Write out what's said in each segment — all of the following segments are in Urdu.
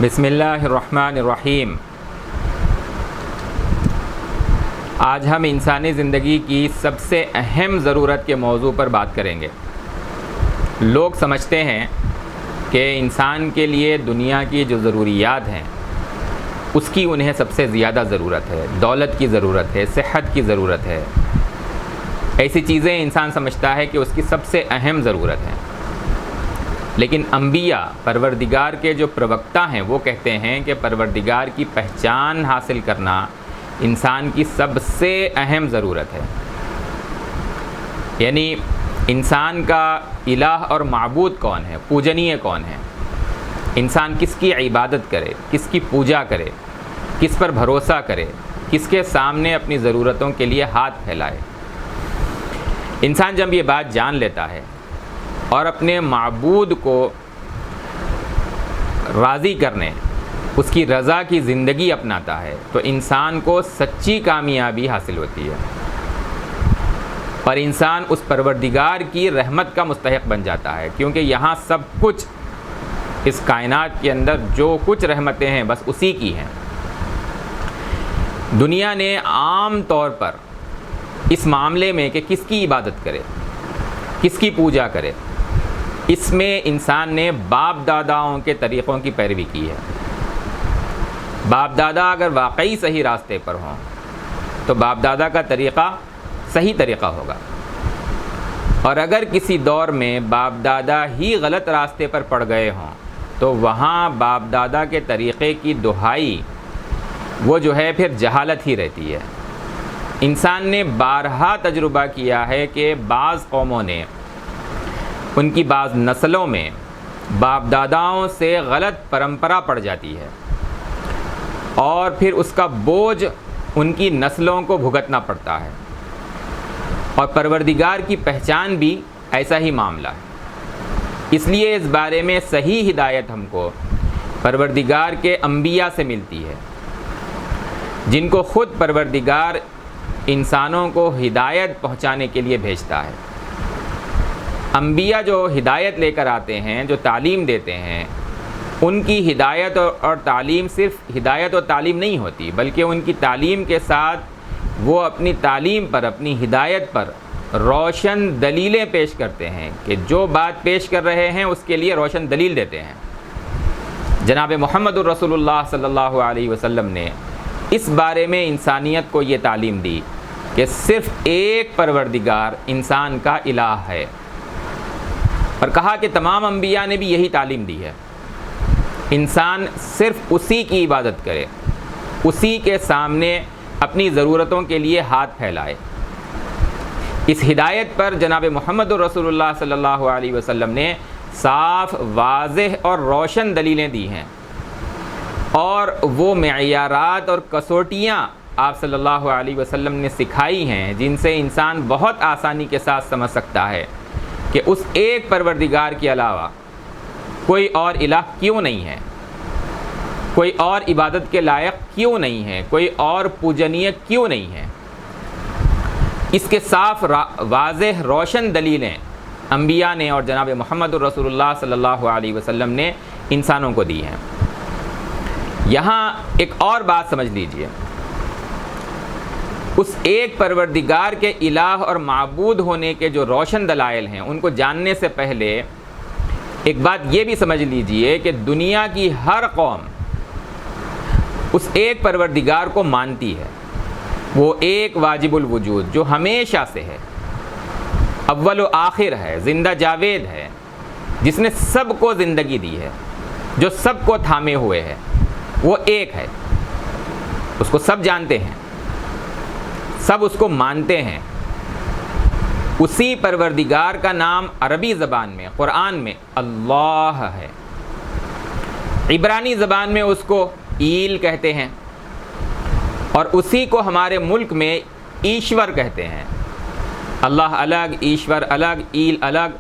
بسم اللہ الرحمن الرحیم۔ آج ہم انسانی زندگی کی سب سے اہم ضرورت کے موضوع پر بات کریں گے۔ لوگ سمجھتے ہیں کہ انسان کے لیے دنیا کی جو ضروریات ہیں اس کی انہیں سب سے زیادہ ضرورت ہے، دولت کی ضرورت ہے، صحت کی ضرورت ہے، ایسی چیزیں انسان سمجھتا ہے کہ اس کی سب سے اہم ضرورت ہے۔ لیکن انبیاء پروردگار کے جو پروکتا ہیں وہ کہتے ہیں کہ پروردگار کی پہچان حاصل کرنا انسان کی سب سے اہم ضرورت ہے۔ یعنی انسان کا الہ اور معبود کون ہے، پوجنیہ کون ہے، انسان کس کی عبادت کرے، کس کی پوجا کرے، کس پر بھروسہ کرے، کس کے سامنے اپنی ضرورتوں کے لیے ہاتھ پھیلائے۔ انسان جب یہ بات جان لیتا ہے اور اپنے معبود کو راضی کرنے، اس کی رضا کی زندگی اپناتا ہے تو انسان کو سچی کامیابی حاصل ہوتی ہے اور انسان اس پروردگار کی رحمت کا مستحق بن جاتا ہے، کیونکہ یہاں سب کچھ، اس کائنات کے اندر جو کچھ رحمتیں ہیں بس اسی کی ہیں۔ دنیا نے عام طور پر اس معاملے میں کہ کس کی عبادت کرے، کس کی پوجا کرے، اس میں انسان نے باپ داداؤں کے طریقوں کی پیروی کی ہے۔ باپ دادا اگر واقعی صحیح راستے پر ہوں تو باپ دادا کا طریقہ صحیح طریقہ ہوگا، اور اگر کسی دور میں باپ دادا ہی غلط راستے پر پڑ گئے ہوں تو وہاں باپ دادا کے طریقے کی دہائی وہ جو ہے پھر جہالت ہی رہتی ہے۔ انسان نے بارہا تجربہ کیا ہے کہ بعض قوموں نے، ان کی بعض نسلوں میں باپ داداؤں سے غلط پرمپرا پڑ جاتی ہے اور پھر اس کا بوجھ ان کی نسلوں کو بھگتنا پڑتا ہے، اور پروردگار کی پہچان بھی ایسا ہی معاملہ ہے۔ اس لیے اس بارے میں صحیح ہدایت ہم کو پروردگار کے انبیاء سے ملتی ہے، جن کو خود پروردگار انسانوں کو ہدایت پہنچانے کے لیے بھیجتا ہے۔ انبیاء جو ہدایت لے کر آتے ہیں، جو تعلیم دیتے ہیں، ان کی ہدایت اور تعلیم صرف ہدایت اور تعلیم نہیں ہوتی، بلکہ ان کی تعلیم کے ساتھ وہ اپنی تعلیم پر، اپنی ہدایت پر روشن دلیلیں پیش کرتے ہیں کہ جو بات پیش کر رہے ہیں اس کے لیے روشن دلیل دیتے ہیں۔ جناب محمد الرسول اللہ صلی اللہ علیہ وسلم نے اس بارے میں انسانیت کو یہ تعلیم دی کہ صرف ایک پروردگار انسان کا الہ ہے، اور کہا کہ تمام انبیاء نے بھی یہی تعلیم دی ہے، انسان صرف اسی کی عبادت کرے، اسی کے سامنے اپنی ضرورتوں کے لیے ہاتھ پھیلائے۔ اس ہدایت پر جناب محمد رسول اللہ صلی اللہ علیہ وسلم نے صاف، واضح اور روشن دلیلیں دی ہیں، اور وہ معیارات اور کسوٹیاں آپ صلی اللہ علیہ وسلم نے سکھائی ہیں جن سے انسان بہت آسانی کے ساتھ سمجھ سکتا ہے کہ اس ایک پروردگار کے علاوہ کوئی اور الہ کیوں نہیں ہے، کوئی اور عبادت کے لائق کیوں نہیں ہے، کوئی اور پوجنیہ کیوں نہیں ہے۔ اس کے صاف، واضح، روشن دلیلیں انبیاء نے اور جناب محمد الرسول اللہ صلی اللہ علیہ وسلم نے انسانوں کو دی ہیں۔ یہاں ایک اور بات سمجھ لیجئے، اس ایک پروردگار کے الہ اور معبود ہونے کے جو روشن دلائل ہیں ان کو جاننے سے پہلے ایک بات یہ بھی سمجھ لیجئے کہ دنیا کی ہر قوم اس ایک پروردگار کو مانتی ہے۔ وہ ایک واجب الوجود جو ہمیشہ سے ہے، اول و آخر ہے، زندہ جاوید ہے، جس نے سب کو زندگی دی ہے، جو سب کو تھامے ہوئے ہے، وہ ایک ہے۔ اس کو سب جانتے ہیں، سب اس کو مانتے ہیں۔ اسی پروردگار کا نام عربی زبان میں، قرآن میں اللہ ہے، عبرانی زبان میں اس کو ایل کہتے ہیں، اور اسی کو ہمارے ملک میں ایشور کہتے ہیں۔ اللہ الگ، ایشور الگ، ایل الگ،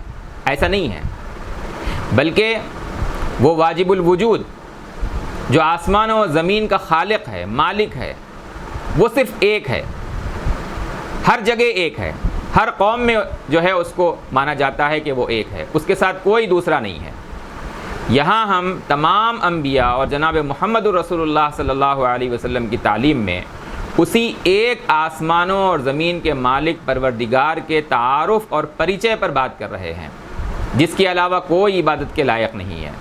ایسا نہیں ہے، بلکہ وہ واجب الوجود جو آسمان و زمین کا خالق ہے، مالک ہے، وہ صرف ایک ہے، ہر جگہ ایک ہے، ہر قوم میں جو ہے اس کو مانا جاتا ہے کہ وہ ایک ہے، اس کے ساتھ کوئی دوسرا نہیں ہے۔ یہاں ہم تمام انبیاء اور جناب محمد رسول اللہ صلی اللہ علیہ وسلم کی تعلیم میں اسی ایک آسمانوں اور زمین کے مالک پروردگار کے تعارف اور پریچے پر بات کر رہے ہیں، جس کے علاوہ کوئی عبادت کے لائق نہیں ہے۔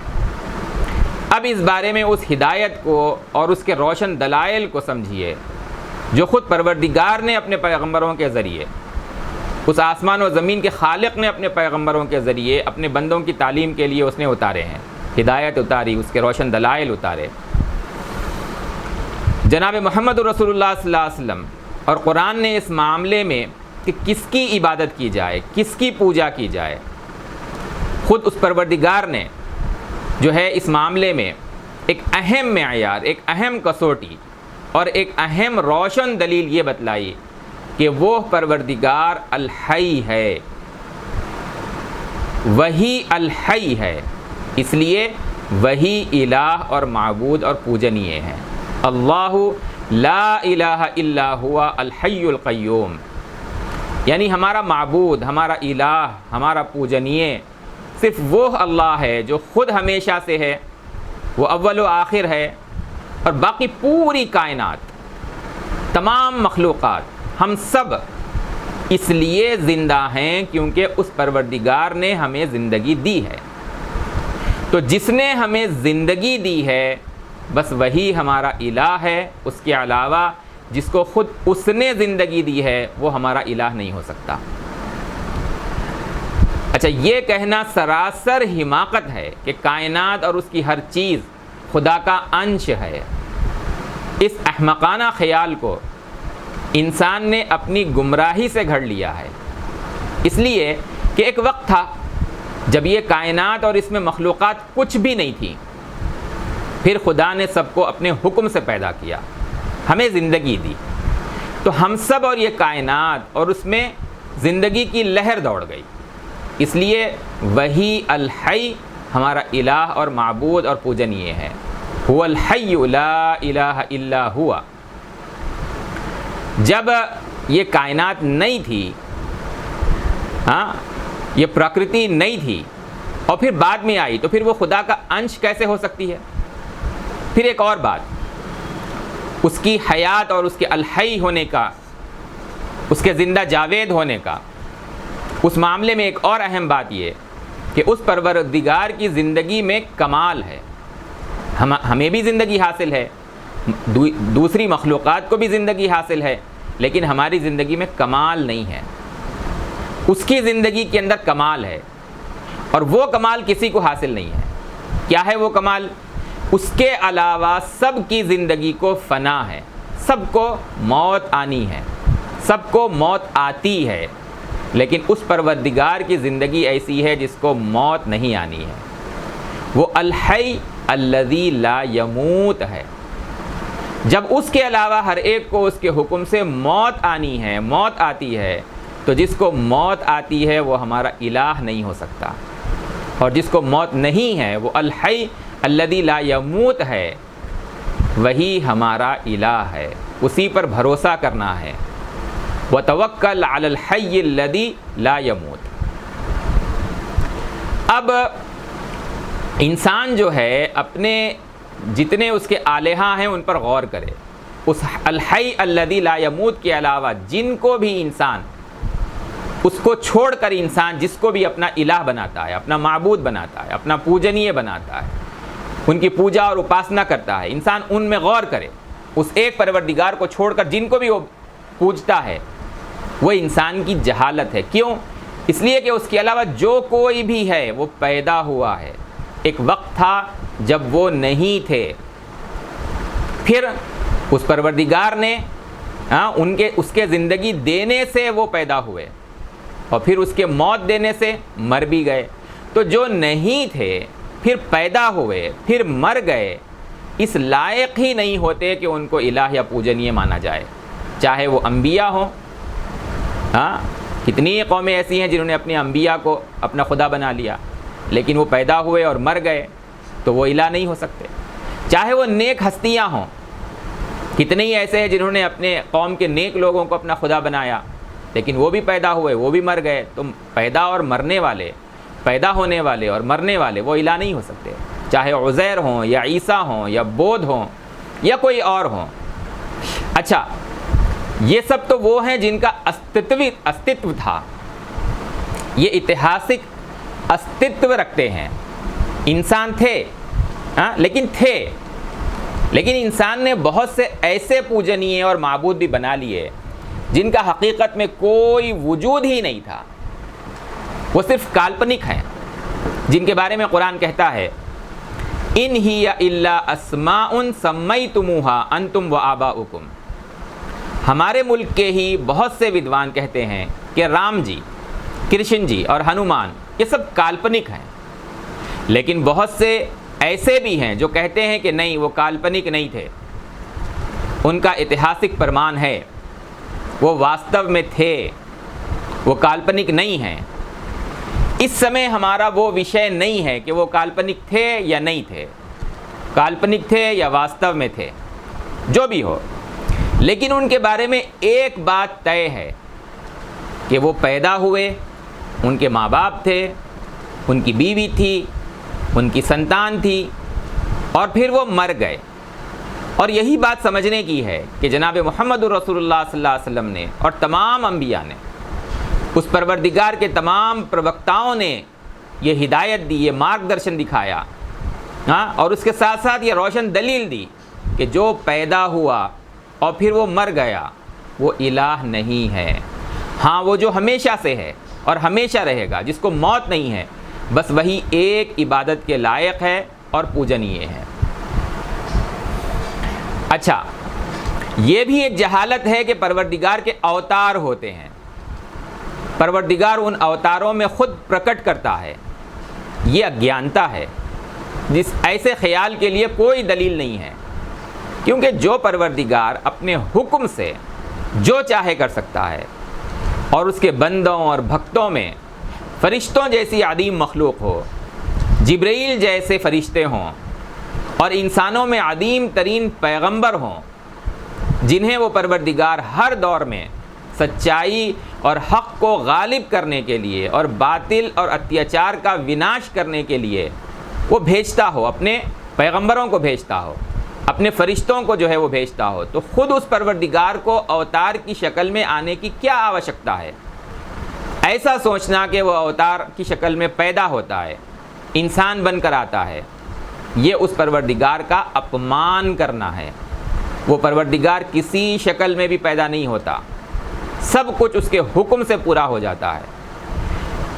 اب اس بارے میں اس ہدایت کو اور اس کے روشن دلائل کو سمجھیے جو خود پروردگار نے اپنے پیغمبروں کے ذریعے، اس آسمان و زمین کے خالق نے اپنے پیغمبروں کے ذریعے اپنے بندوں کی تعلیم کے لیے اس نے اتارے ہیں، ہدایت اتاری، اس کے روشن دلائل اتارے۔ جناب محمد رسول اللہ صلی اللہ علیہ وسلم اور قرآن نے اس معاملے میں کہ کس کی عبادت کی جائے، کس کی پوجا کی جائے، خود اس پروردگار نے جو ہے اس معاملے میں ایک اہم معیار، ایک اہم کسوٹی اور ایک اہم روشن دلیل یہ بتلائی کہ وہ پروردگار الحی ہے، وہی الحی ہے، اس لیے وہی الہ اور معبود اور پوجنیے ہیں۔ اللہ لا الہ الا ہوا الحی القیوم، یعنی ہمارا معبود، ہمارا الہ، ہمارا پوجنیے صرف وہ اللہ ہے جو خود ہمیشہ سے ہے، وہ اول و آخر ہے، اور باقی پوری کائنات، تمام مخلوقات، ہم سب اس لیے زندہ ہیں کیونکہ اس پروردگار نے ہمیں زندگی دی ہے۔ تو جس نے ہمیں زندگی دی ہے بس وہی ہمارا الہ ہے، اس کے علاوہ جس کو خود اس نے زندگی دی ہے وہ ہمارا الہ نہیں ہو سکتا۔ اچھا، یہ کہنا سراسر حماقت ہے کہ کائنات اور اس کی ہر چیز خدا کا انش ہے۔ اس احمقانہ خیال کو انسان نے اپنی گمراہی سے گھڑ لیا ہے، اس لیے کہ ایک وقت تھا جب یہ کائنات اور اس میں مخلوقات کچھ بھی نہیں تھی، پھر خدا نے سب کو اپنے حکم سے پیدا کیا، ہمیں زندگی دی، تو ہم سب اور یہ کائنات اور اس میں زندگی کی لہر دوڑ گئی، اس لیے وہی الحی ہمارا الہ اور معبود اور پوجنیے ہے۔ هو الحی لا الہ الا ہوا۔ جب یہ کائنات نہیں تھی، یہ پرکرتی نہیں تھی اور پھر بعد میں آئی، تو پھر وہ خدا کا انش کیسے ہو سکتی ہے؟ پھر ایک اور بات، اس کی حیات اور اس کے الحی ہونے کا، اس کے زندہ جاوید ہونے کا، اس معاملے میں ایک اور اہم بات یہ کہ اس پروردگار کی زندگی میں کمال ہے۔ ہمیں بھی زندگی حاصل ہے، دوسری مخلوقات کو بھی زندگی حاصل ہے، لیکن ہماری زندگی میں کمال نہیں ہے۔ اس کی زندگی کے اندر کمال ہے، اور وہ کمال کسی کو حاصل نہیں ہے۔ کیا ہے وہ کمال؟ اس کے علاوہ سب کی زندگی کو فنا ہے، سب کو موت آنی ہے، سب کو موت آتی ہے، لیکن اس پروردگار کی زندگی ایسی ہے جس کو موت نہیں آنی ہے۔ وہ الحی الذی لا یموت ہے۔ جب اس کے علاوہ ہر ایک کو اس کے حکم سے موت آنی ہے، موت آتی ہے، تو جس کو موت آتی ہے وہ ہمارا الہ نہیں ہو سکتا، اور جس کو موت نہیں ہے وہ الحی الذی لا یموت ہے، وہی ہمارا الہ ہے، اسی پر بھروسہ کرنا ہے۔ وتوکل علی الحی الذی لا یموت۔ اب انسان جو ہے اپنے جتنے اس کے آلہہ ہیں ان پر غور کرے، اس الحی الذی لا یموت کے علاوہ جن کو بھی انسان، اس کو چھوڑ کر انسان جس کو بھی اپنا الہ بناتا ہے، اپنا معبود بناتا ہے، اپنا پوجنیے بناتا ہے، ان کی پوجا اور اپاسنا کرتا ہے، انسان ان میں غور کرے، اس ایک پروردگار کو چھوڑ کر جن کو بھی وہ پوجتا ہے، وہ انسان کی جہالت ہے۔ کیوں؟ اس لیے کہ اس کے علاوہ جو کوئی بھی ہے وہ پیدا ہوا ہے، ایک وقت تھا جب وہ نہیں تھے، پھر اس پروردگار نے اس کے زندگی دینے سے وہ پیدا ہوئے، اور پھر اس کے موت دینے سے مر بھی گئے۔ تو جو نہیں تھے پھر پیدا ہوئے پھر مر گئے، اس لائق ہی نہیں ہوتے کہ ان کو الہ یا پوجنیے مانا جائے، چاہے وہ انبیاء ہوں۔ کتنی قومیں ایسی ہیں جنہوں نے اپنے انبیاء کو اپنا خدا بنا لیا، لیکن وہ پیدا ہوئے اور مر گئے تو وہ الہ نہیں ہو سکتے۔ چاہے وہ نیک ہستیاں ہوں، کتنے ہی ایسے ہیں جنہوں نے اپنے قوم کے نیک لوگوں کو اپنا خدا بنایا، لیکن وہ بھی پیدا ہوئے وہ بھی مر گئے۔ تو پیدا اور مرنے والے، پیدا ہونے والے اور مرنے والے وہ الہ نہیں ہو سکتے۔ چاہے عزیر ہوں یا عیسیٰ ہوں یا بودھ ہوں یا کوئی اور ہوں۔ اچھا، یہ سب تو وہ ہیں جن کا استتو تھا، یہ اتہاسک استتو رکھتے ہیں، انسان تھے، لیکن انسان نے بہت سے ایسے پوجنیے اور معبود بھی بنا لیے جن کا حقیقت میں کوئی وجود ہی نہیں تھا، وہ صرف کالپنک ہیں، جن کے بارے میں قرآن کہتا ہے ان ہی الا اسماء سمیتموها انتم وآباؤکم۔ ہمارے ملک کے ہی بہت سے ودوان کہتے ہیں کہ رام جی، کرشن جی اور ہنومان یہ سب کالپنک ہیں، لیکن بہت سے ایسے بھی ہیں جو کہتے ہیں کہ نہیں، وہ کالپنک نہیں تھے، ان کا اتہاسک پرمان ہے، وہ واستو میں تھے، وہ کالپنک نہیں ہیں۔ اس سمے ہمارا وہ وشے نہیں ہے کہ وہ کالپنک تھے یا نہیں تھے، کالپنک تھے یا واستو میں تھے، جو بھی ہو، لیکن ان کے بارے میں ایک بات طے ہے کہ وہ پیدا ہوئے، ان کے ماں باپ تھے، ان کی بیوی تھی، ان کی سنتان تھی، اور پھر وہ مر گئے۔ اور یہی بات سمجھنے کی ہے کہ جناب محمد رسول اللہ صلی اللہ علیہ وسلم نے اور تمام انبیاء نے، اس پروردگار کے تمام پروکتاؤں نے یہ ہدایت دی، یہ مارگ درشن دکھایا، اور اس کے ساتھ ساتھ یہ روشن دلیل دی کہ جو پیدا ہوا اور پھر وہ مر گیا وہ الہ نہیں ہے۔ ہاں، وہ جو ہمیشہ سے ہے اور ہمیشہ رہے گا، جس کو موت نہیں ہے، بس وہی ایک عبادت کے لائق ہے اور پوجنیے ہے۔ اچھا، یہ بھی ایک جہالت ہے کہ پروردگار کے اوتار ہوتے ہیں، پروردگار ان اوتاروں میں خود پرکٹ کرتا ہے، یہ اگیانتا ہے، جس ایسے خیال کے لیے کوئی دلیل نہیں ہے، کیونکہ جو پروردگار اپنے حکم سے جو چاہے کر سکتا ہے، اور اس کے بندوں اور بھکتوں میں فرشتوں جیسی عظیم مخلوق ہو، جبرائیل جیسے فرشتے ہوں، اور انسانوں میں عظیم ترین پیغمبر ہوں، جنہیں وہ پروردگار ہر دور میں سچائی اور حق کو غالب کرنے کے لیے اور باطل اور اتیاچار کا وناش کرنے کے لیے وہ بھیجتا ہو، اپنے پیغمبروں کو بھیجتا ہو، اپنے فرشتوں کو جو ہے وہ بھیجتا ہو، تو خود اس پروردگار کو اوتار کی شکل میں آنے کی کیا آوشکتا ہے؟ ایسا سوچنا کہ وہ اوتار کی شکل میں پیدا ہوتا ہے، انسان بن کر آتا ہے، یہ اس پروردگار کا اپمان کرنا ہے۔ وہ پروردگار کسی شکل میں بھی پیدا نہیں ہوتا، سب کچھ اس کے حکم سے پورا ہو جاتا ہے،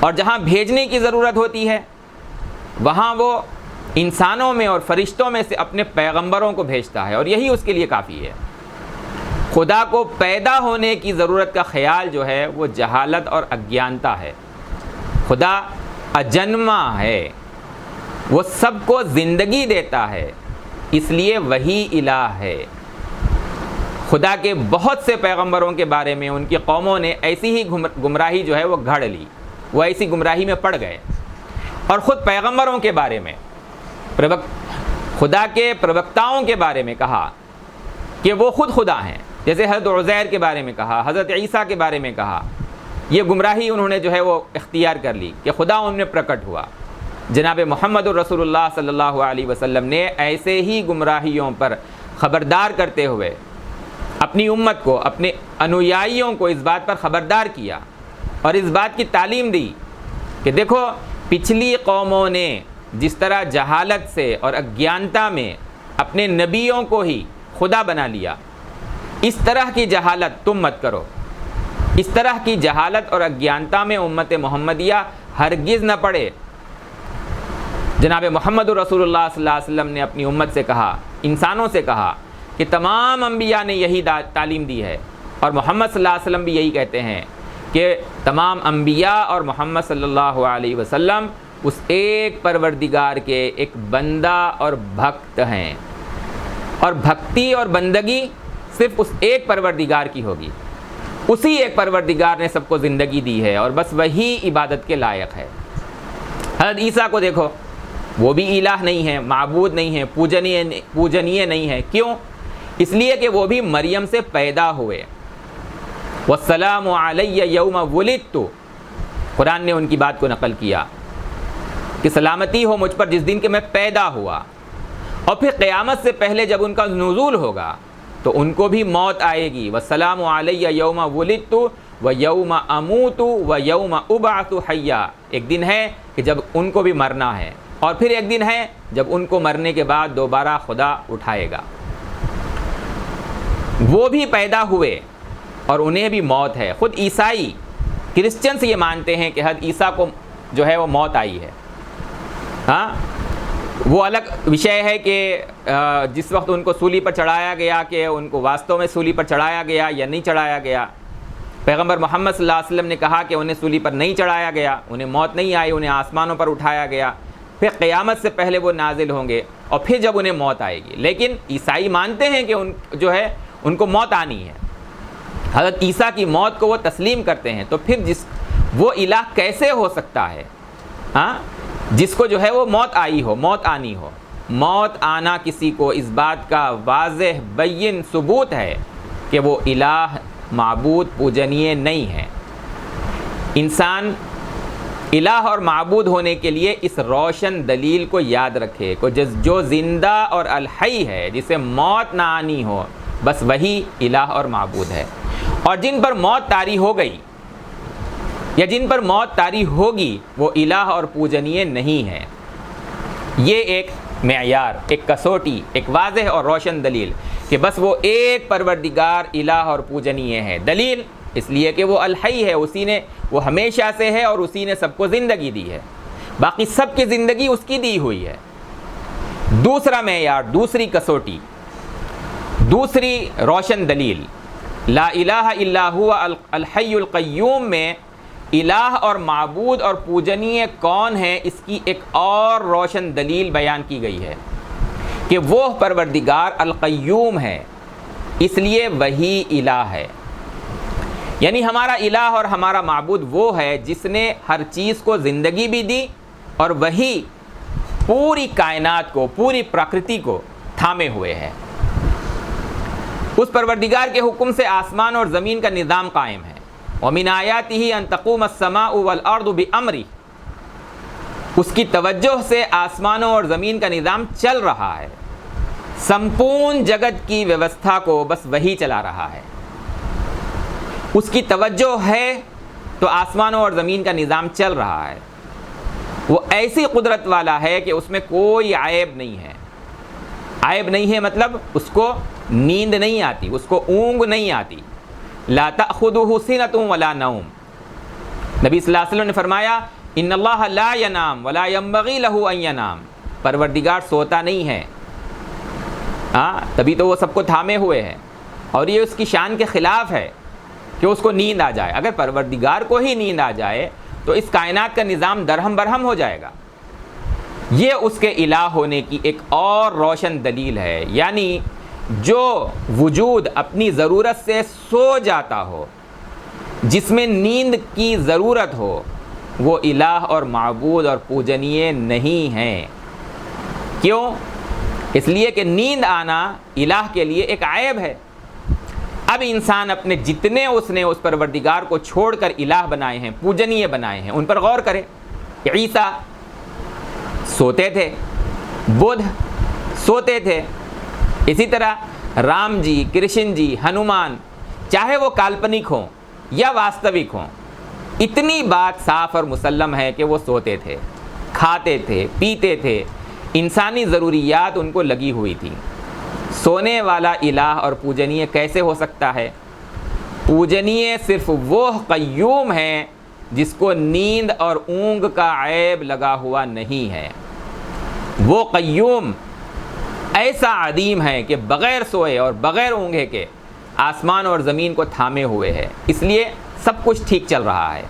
اور جہاں بھیجنے کی ضرورت ہوتی ہے وہاں وہ انسانوں میں اور فرشتوں میں سے اپنے پیغمبروں کو بھیجتا ہے، اور یہی اس کے لیے کافی ہے۔ خدا کو پیدا ہونے کی ضرورت کا خیال جو ہے وہ جہالت اور اگیانتا ہے۔ خدا اجنما ہے، وہ سب کو زندگی دیتا ہے، اس لیے وہی الہ ہے۔ خدا کے بہت سے پیغمبروں کے بارے میں ان کی قوموں نے ایسی ہی گمراہی جو ہے وہ گھڑ لی، وہ ایسی گمراہی میں پڑ گئے، اور خود پیغمبروں کے بارے میں، خدا کے پروکتاؤں کے بارے میں کہا کہ وہ خود خدا ہیں، جیسے حضرت عزیر کے بارے میں کہا، حضرت عیسیٰ کے بارے میں کہا۔ یہ گمراہی انہوں نے جو ہے وہ اختیار کر لی کہ خدا ان میں پرکٹ ہوا۔ جناب محمد رسول اللہ صلی اللہ علیہ وسلم نے ایسے ہی گمراہیوں پر خبردار کرتے ہوئے اپنی امت کو، اپنے انویائیوں کو اس بات پر خبردار کیا اور اس بات کی تعلیم دی کہ دیکھو، پچھلی قوموں نے جس طرح جہالت سے اور اگیانتا میں اپنے نبیوں کو ہی خدا بنا لیا، اس طرح کی جہالت تم مت کرو۔ اس طرح کی جہالت اور اگیانتا میں امت محمدیہ ہرگز نہ پڑے۔ جناب محمد رسول اللہ صلی اللہ علیہ وسلم نے اپنی امت سے کہا، انسانوں سے کہا کہ تمام انبیاء نے یہی تعلیم دی ہے، اور محمد صلی اللہ علیہ وسلم بھی یہی کہتے ہیں کہ تمام انبیاء اور محمد صلی اللہ علیہ وسلم اس ایک پروردگار کے ایک بندہ اور بھکت ہیں، اور بھکتی اور بندگی صرف اس ایک پروردگار کی ہوگی۔ اسی ایک پروردگار نے سب کو زندگی دی ہے، اور بس وہی عبادت کے لائق ہے۔ حضرت عیسیٰ کو دیکھو، وہ بھی الہ نہیں ہے، معبود نہیں ہے، پوجنیے نہیں ہے۔ کیوں؟ اس لیے کہ وہ بھی مریم سے پیدا ہوئے۔ وَالسَّلَامُ عَلَيَّ يَوْمَ وُلِدتُّ، قرآن نے ان کی بات کو نقل کیا۔ کہ سلامتی ہو مجھ پر جس دن کہ میں پیدا ہوا، اور پھر قیامت سے پہلے جب ان کا نزول ہوگا تو ان کو بھی موت آئے گی۔ وَالسَّلَامُ عَلَيَّ يَوْمَ وُلِدتُّ وَيَوْمَ أَمُوتُ وَيَوْمَ أُبْعَثُ حَيًّا۔ ایک دن ہے کہ جب ان کو بھی مرنا ہے، اور پھر ایک دن ہے جب ان کو مرنے کے بعد دوبارہ خدا اٹھائے گا۔ وہ بھی پیدا ہوئے اور انہیں بھی موت ہے۔ خود عیسائی کرسچنس یہ مانتے ہیں کہ حضرت عیسیٰ کو جو ہے وہ موت آئی ہے۔ ہاں، وہ الگ وشے ہے کہ جس وقت ان کو سولی پر چڑھایا گیا کہ ان کو واستو میں سولی پر چڑھایا گیا یا نہیں چڑھایا گیا۔ پیغمبر محمد صلی اللہ علیہ وسلم نے کہا کہ انہیں سولی پر نہیں چڑھایا گیا، انہیں موت نہیں آئی، انہیں آسمانوں پر اٹھایا گیا، پھر قیامت سے پہلے وہ نازل ہوں گے اور پھر جب انہیں موت آئے گی۔ لیکن عیسائی مانتے ہیں کہ ان کو موت آنی ہے، حضرت عیسیٰ کی موت کو وہ تسلیم کرتے ہیں۔ تو پھر وہ الہ کیسے ہو سکتا ہے ہاں جس کو جو ہے وہ موت آئی ہو، موت آنی ہو؟ موت آنا کسی کو اس بات کا واضح بین ثبوت ہے کہ وہ الہ معبود پوجنیے نہیں ہے۔ انسان الہ اور معبود ہونے کے لیے اس روشن دلیل کو یاد رکھے کہ جو زندہ اور الحی ہے، جسے موت نہ آنی ہو، بس وہی الہ اور معبود ہے۔ اور جن پر موت طاری ہو گئی یا جن پر موت طاری ہوگی وہ الہ اور پوجنیے نہیں ہے۔ یہ ایک معیار، ایک کسوٹی، ایک واضح اور روشن دلیل کہ بس وہ ایک پروردگار الہ اور پوجنیے ہے۔ دلیل اس لیے کہ وہ الحی ہے، اسی نے، وہ ہمیشہ سے ہے اور اسی نے سب کو زندگی دی ہے، باقی سب کی زندگی اس کی دی ہوئی ہے۔ دوسرا معیار، دوسری کسوٹی، دوسری روشن دلیل، لا الہ الا هو الحی القیوم میں الہ اور معبود اور پوجنیے کون ہے، اس کی ایک اور روشن دلیل بیان کی گئی ہے کہ وہ پروردگار القیوم ہے، اس لیے وہی الہ ہے۔ یعنی ہمارا الہ اور ہمارا معبود وہ ہے جس نے ہر چیز کو زندگی بھی دی اور وہی پوری کائنات کو، پوری پرکرتی کو تھامے ہوئے ہے۔ اس پروردگار کے حکم سے آسمان اور زمین کا نظام قائم ہے۔ وَمِنْ آيَاتِهِ أَن تَقُومَ السَّمَاءُ وَالْأَرْضُ بِأَمْرِهِ، اس کی توجہ سے آسمانوں اور زمین کا نظام چل رہا ہے۔ سمپورن جگت کی ویوستھا کو بس وہی چلا رہا ہے۔ اس کی توجہ ہے تو آسمانوں اور زمین کا نظام چل رہا ہے۔ وہ ایسی قدرت والا ہے کہ اس میں کوئی عیب نہیں ہے۔ عیب نہیں ہے مطلب اس کو نیند نہیں آتی، اس کو اونگ نہیں آتی۔ لا تأخذه سنة ولا نوم، نبی صلی اللہ علیہ وسلم نے فرمایا ان اللہ لا ینام ولا ينبغي له ان ینام، پروردگار سوتا نہیں ہے، تبھی تو وہ سب کو تھامے ہوئے ہے، اور یہ اس کی شان کے خلاف ہے کہ اس کو نیند آ جائے۔ اگر پروردگار کو ہی نیند آ جائے تو اس کائنات کا نظام درہم برہم ہو جائے گا۔ یہ اس کے الہ ہونے کی ایک اور روشن دلیل ہے، یعنی جو وجود اپنی ضرورت سے سو جاتا ہو، جس میں نیند کی ضرورت ہو، وہ الہ اور معبود اور پوجنیے نہیں ہیں۔ کیوں؟ اس لیے کہ نیند آنا الہ کے لیے ایک عیب ہے۔ اب انسان اپنے جتنے اس نے اس پروردگار کو چھوڑ کر الہ بنائے ہیں، پوجنیے بنائے ہیں، ان پر غور کرے۔ عیسیٰ سوتے تھے، بدھ سوتے تھے، اسی طرح رام جی، کرشن جی، ہنومان، چاہے وہ کالپنک ہوں یا واستوک ہوں، اتنی بات صاف اور مسلم ہے کہ وہ سوتے تھے، کھاتے تھے، پیتے تھے، انسانی ضروریات ان کو لگی ہوئی تھی۔ سونے والا الہ اور پوجنیے کیسے ہو سکتا ہے؟ پوجنیے صرف وہ قیوم ہے جس کو نیند اور اونگ کا عیب لگا ہوا نہیں ہے۔ وہ قیوم ایسا عدیم ہے کہ بغیر سوئے اور بغیر اونگے کے آسمان اور زمین کو تھامے ہوئے ہے، اس لیے سب کچھ ٹھیک چل رہا ہے۔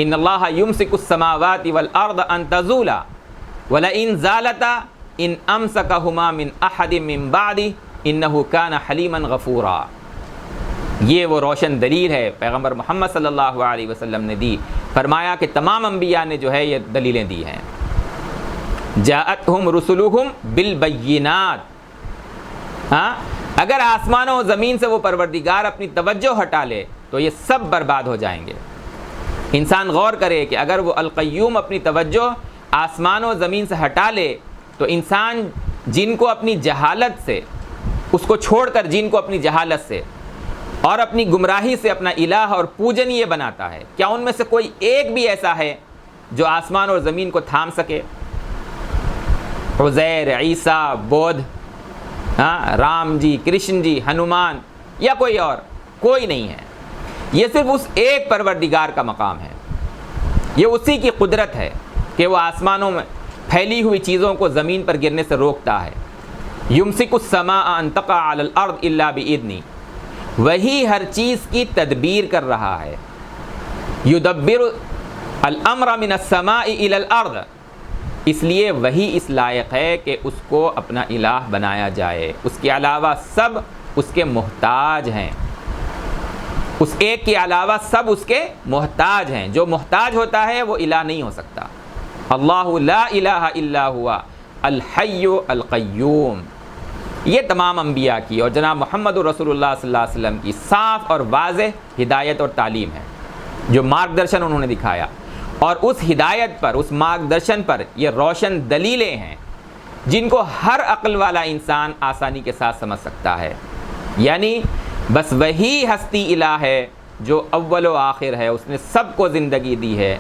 ان اللہ یمسک السماوات والارض ان تزولا ولئن زالتا ان امسکہما من احد من بعدہ انہ کان حلیما غفورا۔ یہ وہ روشن دلیل ہے پیغمبر محمد صلی اللہ علیہ وسلم نے دی، فرمایا کہ تمام انبیاء نے جو ہے یہ دلیلیں دی ہیں۔ جاءتہم رسلہم بالبینات، اگر آسمانوں و زمین سے وہ پروردگار اپنی توجہ ہٹا لے تو یہ سب برباد ہو جائیں گے۔ انسان غور کرے کہ اگر وہ القیوم اپنی توجہ آسمان و زمین سے ہٹا لے تو انسان جن کو اپنی جہالت سے، اس کو چھوڑ کر جن کو اپنی جہالت سے اور اپنی گمراہی سے اپنا الہ اور پوجنیہ بناتا ہے، کیا ان میں سے کوئی ایک بھی ایسا ہے جو آسمان اور زمین کو تھام سکے؟ عزیر، عیسیٰ، بدھ، رام جی، کرشن جی، ہنومان یا کوئی اور، کوئی نہیں ہے۔ یہ صرف اس ایک پروردگار کا مقام ہے، یہ اسی کی قدرت ہے کہ وہ آسمانوں میں پھیلی ہوئی چیزوں کو زمین پر گرنے سے روکتا ہے۔ یمسک السماء ان تقع علی الارض الا باذنہ، وہی ہر چیز کی تدبیر کر رہا ہے۔ یدبر الامر من السماء الی الارض، اس لیے وہی اس لائق ہے کہ اس کو اپنا الہ بنایا جائے، اس کے علاوہ سب اس کے محتاج ہیں، اس ایک کے علاوہ سب اس کے محتاج ہیں۔ جو محتاج ہوتا ہے وہ الہ نہیں ہو سکتا۔ اللہ لا الہ الا ہوا الحی القیوم، یہ تمام انبیاء کی اور جناب محمد رسول اللہ صلی اللہ علیہ وسلم کی صاف اور واضح ہدایت اور تعلیم ہے، جو مارگ درشن انہوں نے دکھایا، اور اس ہدایت پر، اس مارگ درشن پر یہ روشن دلیلیں ہیں جن کو ہر عقل والا انسان آسانی کے ساتھ سمجھ سکتا ہے۔ یعنی بس وہی ہستی الہ ہے جو اول و آخر ہے، اس نے سب کو زندگی دی ہے،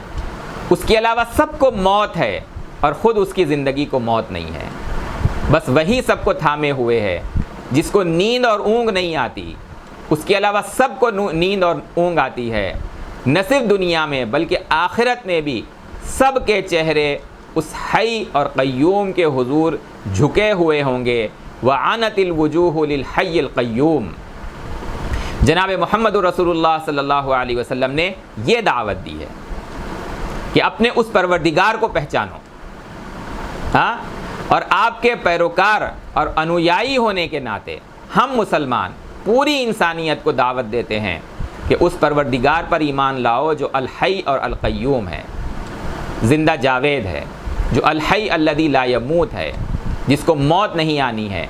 اس کے علاوہ سب کو موت ہے اور خود اس کی زندگی کو موت نہیں ہے۔ بس وہی سب کو تھامے ہوئے ہے، جس کو نیند اور اونگ نہیں آتی، اس کے علاوہ سب کو نیند اور اونگ آتی ہے۔ نہ صرف دنیا میں بلکہ آخرت میں بھی سب کے چہرے اس حی اور قیوم کے حضور جھکے ہوئے ہوں گے۔ وعنت الوجوہ للحی القیوم، جناب محمد رسول اللہ صلی اللہ علیہ وسلم نے یہ دعوت دی ہے کہ اپنے اس پروردگار کو پہچانو، اور آپ کے پیروکار اور انویائی ہونے کے ناطے ہم مسلمان پوری انسانیت کو دعوت دیتے ہیں کہ اس پروردگار پر ایمان لاؤ جو الحی اور القیوم ہے، زندہ جاوید ہے، جو الحی الذی لا یموت ہے، جس کو موت نہیں آنی ہے،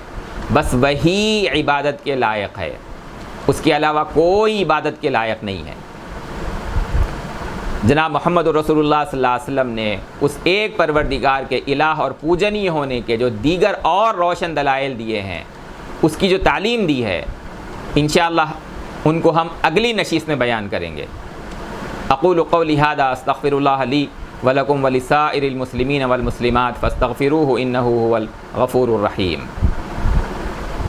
بس وہی عبادت کے لائق ہے، اس کے علاوہ کوئی عبادت کے لائق نہیں ہے۔ جناب محمد رسول اللہ صلی اللہ علیہ وسلم نے اس ایک پروردگار کے الہ اور پوجنی ہونے کے جو دیگر اور روشن دلائل دیے ہیں، اس کی جو تعلیم دی ہے، انشاءاللہ ان کو ہم اگلی نشست میں بیان کریں گے۔ اقول قولی ھذا استغفر اللہ لی ولکم ولسائر المسلمین والمسلمات فاستغفروہ انہ ھو الغفور الرحیم۔